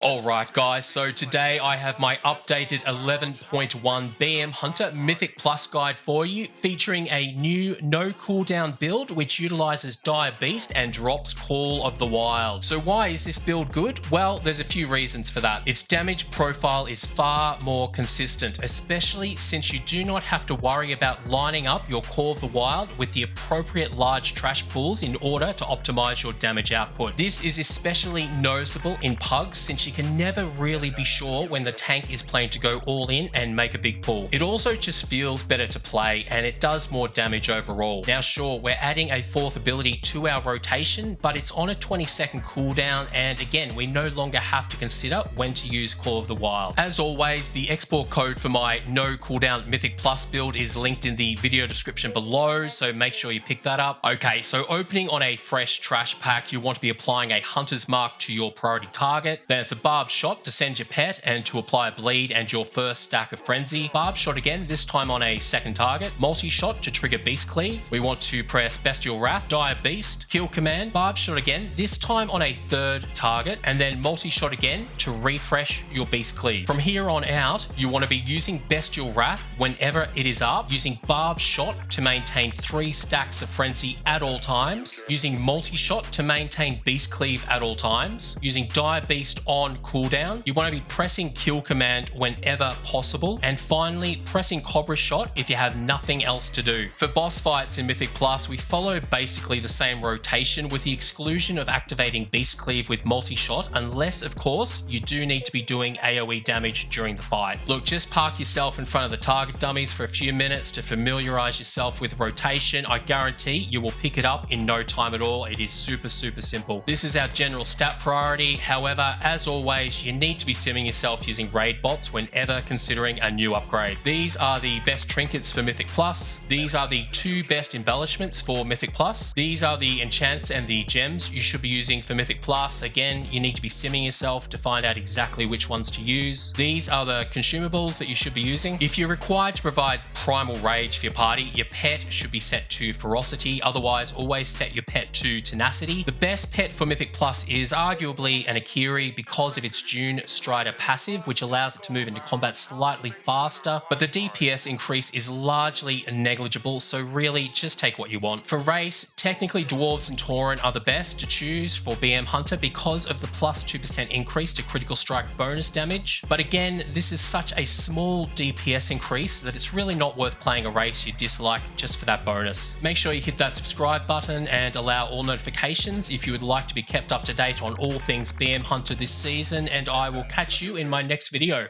Alright guys, so today I have my updated 11.1 BM Hunter Mythic Plus guide for you, featuring a new no cooldown build which utilizes Dire Beast and drops Call of the Wild. So why is this build good? Well, there's a few reasons for that. Its damage profile is far more consistent, especially since you do not have to worry about lining up your Call of the Wild with the appropriate large trash pools in order to optimize your damage output. This is especially noticeable in pugs, since you can never really be sure when the tank is planning to go all in and make a big pull. It also just feels better to play, and it does more damage overall. Now sure, we're adding a fourth ability to our rotation, but it's on a 20-second cooldown, and again, we no longer have to consider when to use Call of the Wild. As always, the export code for my no cooldown Mythic Plus build is linked in the video description below, so make sure you pick that up. Okay, so opening on a fresh trash pack, you want to be applying a Hunter's Mark to your priority target. Then it's a Barb Shot to send your pet and to apply a bleed and your first stack of Frenzy. Barb Shot again, this time on a second target. Multi-Shot to trigger Beast Cleave. We want to press Bestial Wrath, Dire Beast, Kill Command, Barb Shot again, this time on a third target, and then Multi-Shot again to refresh your Beast Cleave. From here on out, you want to be using Bestial Wrath whenever it is up, using Barb Shot to maintain 3 stacks of Frenzy at all times, using Multi-Shot to maintain Beast Cleave at all times, using Dire Beast on cooldown. You want to be pressing Kill Command whenever possible, and finally pressing Cobra Shot if you have nothing else to do. For boss fights in Mythic Plus, we follow basically the same rotation with the exclusion of activating Beast Cleave with Multi-Shot, unless of course you do need to be doing AoE damage during the fight. Look, just park yourself in front of the target dummies for a few minutes to familiarize yourself with rotation. I guarantee you will pick it up in no time at all. It is super simple. This is our general stat priority. However, as always, you need to be simming yourself using raid bots whenever considering a new upgrade. These are the best trinkets for Mythic Plus. These are the 2 best embellishments for Mythic Plus. These are the enchants and the gems you should be using for Mythic Plus. Again, you need to be simming yourself to find out exactly which ones to use. These are the consumables that you should be using. If you're required to provide primal rage for your party, your pet should be set to ferocity. Otherwise, always set your pet to tenacity. The best pet for Mythic Plus is arguably an Akiri because of its June Strider passive, which allows it to move into combat slightly faster, but the DPS increase is largely negligible, so really just take what you want. For race, technically Dwarves and Tauren are the best to choose for BM Hunter because of the plus 2% increase to critical strike bonus damage, but again, this is such a small DPS increase that it's really not worth playing a race you dislike just for that bonus. Make sure you hit that subscribe button and allow all notifications if you would like to be kept up to date on all things BM Hunter this season, and I will catch you in my next video.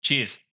Cheers.